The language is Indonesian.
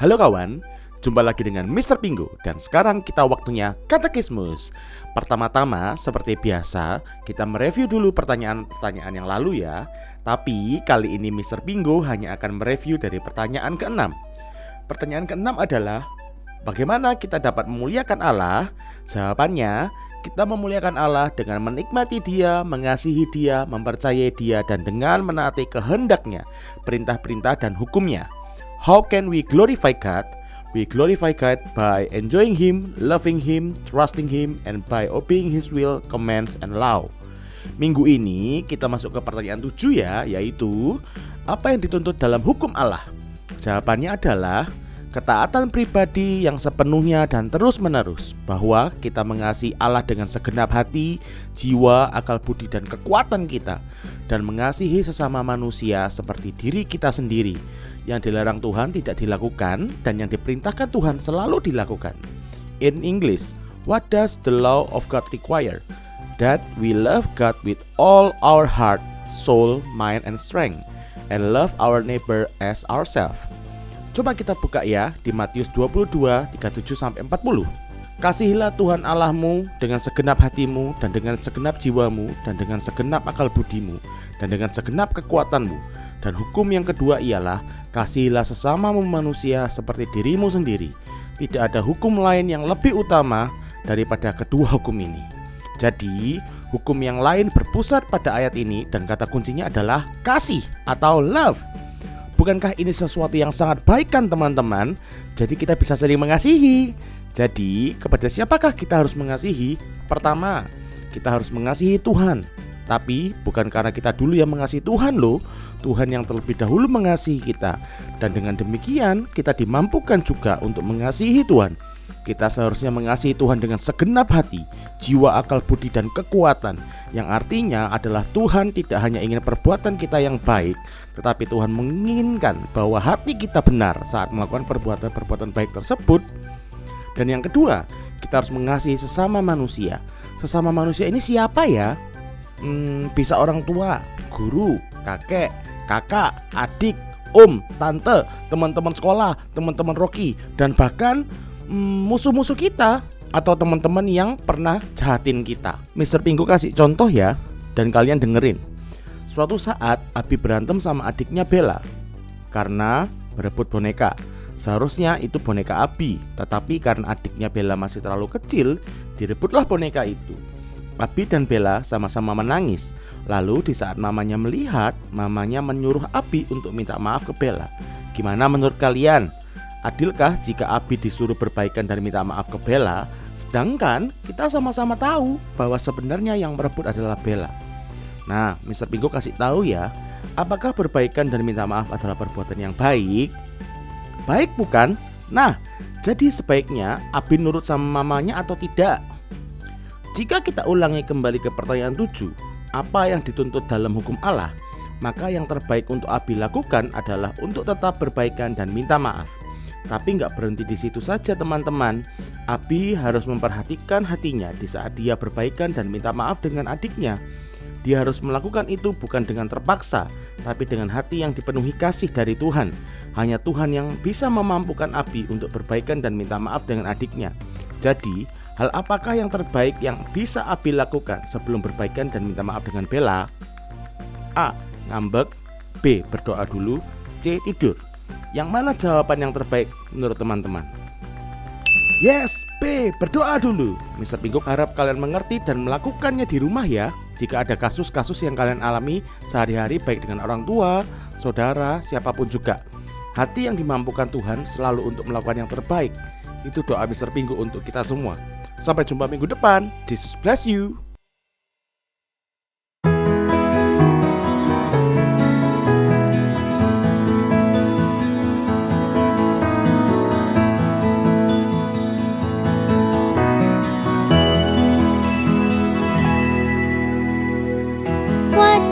Halo kawan, jumpa lagi dengan Mr. Pinggo. Dan sekarang kita waktunya Katekismus. Pertama-tama seperti biasa, kita mereview dulu pertanyaan-pertanyaan yang lalu ya. Tapi kali ini Mr. Pinggo hanya akan mereview dari pertanyaan ke-6. Pertanyaan ke-6 adalah, bagaimana kita dapat memuliakan Allah? Jawabannya, kita memuliakan Allah dengan menikmati Dia, mengasihi Dia, mempercayai Dia, dan dengan menaati kehendaknya, perintah-perintah dan hukumnya. How can we glorify God? We glorify God by enjoying Him, loving Him, trusting Him, and by obeying His will, commands, and law. Minggu ini kita masuk ke pertanyaan 7 ya, yaitu apa yang dituntut dalam hukum Allah? Jawabannya adalah ketaatan pribadi yang sepenuhnya dan terus-menerus, bahwa kita mengasihi Allah dengan segenap hati, jiwa, akal budi, dan kekuatan kita, dan mengasihi sesama manusia seperti diri kita sendiri. Yang dilarang Tuhan tidak dilakukan, dan yang diperintahkan Tuhan selalu dilakukan. In English, what does the law of God require? That we love God with all our heart, soul, mind, and strength, and love our neighbor as ourselves. Coba kita buka ya di Matius 22, 37-40. Kasihilah Tuhan Allahmu dengan segenap hatimu, dan dengan segenap jiwamu, dan dengan segenap akal budimu, dan dengan segenap kekuatanmu. Dan hukum yang kedua ialah, kasihilah sesamamu manusia seperti dirimu sendiri. Tidak ada hukum lain yang lebih utama daripada kedua hukum ini. Jadi, hukum yang lain berpusat pada ayat ini, dan kata kuncinya adalah kasih atau love. Bukankah ini sesuatu yang sangat baik kan teman-teman? Jadi kita bisa saling mengasihi. Jadi, kepada siapakah kita harus mengasihi? Pertama, kita harus mengasihi Tuhan. Tapi bukan karena kita dulu yang mengasihi Tuhan loh. Tuhan yang terlebih dahulu mengasihi kita. Dan dengan demikian kita dimampukan juga untuk mengasihi Tuhan. Kita seharusnya mengasihi Tuhan dengan segenap hati, jiwa, akal budi, dan kekuatan. Yang artinya adalah Tuhan tidak hanya ingin perbuatan kita yang baik, tetapi Tuhan menginginkan bahwa hati kita benar saat melakukan perbuatan-perbuatan baik tersebut. Dan yang kedua, kita harus mengasihi sesama manusia. Sesama manusia ini siapa ya? Bisa orang tua, guru, kakek, kakak, adik, om, tante, teman-teman sekolah, teman-teman Rocky, dan bahkan musuh-musuh kita atau teman-teman yang pernah jahatin kita. Mr. Pinggo kasih contoh ya, dan kalian dengerin. Suatu saat Abi berantem sama adiknya Bella karena berebut boneka. Seharusnya itu boneka Abi, tetapi karena adiknya Bella masih terlalu kecil, direbutlah boneka itu. Abi dan Bella sama-sama menangis. Lalu di saat mamanya melihat, mamanya menyuruh Abi untuk minta maaf ke Bella. Gimana menurut kalian? Adilkah jika Abi disuruh berbaikan dan minta maaf ke Bella, sedangkan kita sama-sama tahu bahwa sebenarnya yang merebut adalah Bella? Nah, Mr. Pinggo kasih tahu ya, apakah berbaikan dan minta maaf adalah perbuatan yang baik? Baik bukan? Nah, jadi sebaiknya Abi nurut sama mamanya atau tidak? Jika kita ulangi kembali ke pertanyaan 7, apa yang dituntut dalam hukum Allah? Maka yang terbaik untuk Abi lakukan adalah untuk tetap berbaikan dan minta maaf. Tapi nggak berhenti di situ saja teman-teman. Abi harus memperhatikan hatinya di saat dia berbaikan dan minta maaf dengan adiknya. Dia harus melakukan itu bukan dengan terpaksa, tapi dengan hati yang dipenuhi kasih dari Tuhan. Hanya Tuhan yang bisa memampukan Abi untuk berbaikan dan minta maaf dengan adiknya. Jadi, hal apakah yang terbaik yang bisa Abi lakukan sebelum berbaikan dan minta maaf dengan Bella? A. Ngambek. B. Berdoa dulu. C. Tidur. Yang mana jawaban yang terbaik menurut teman-teman? Yes, B. Berdoa dulu. Mr. Pinggo harap kalian mengerti dan melakukannya di rumah ya. Jika ada kasus-kasus yang kalian alami sehari-hari baik dengan orang tua, saudara, siapapun juga, hati yang dimampukan Tuhan selalu untuk melakukan yang terbaik. Itu doa Mr. Pinggo untuk kita semua. Sampai jumpa minggu depan. Jesus bless you. What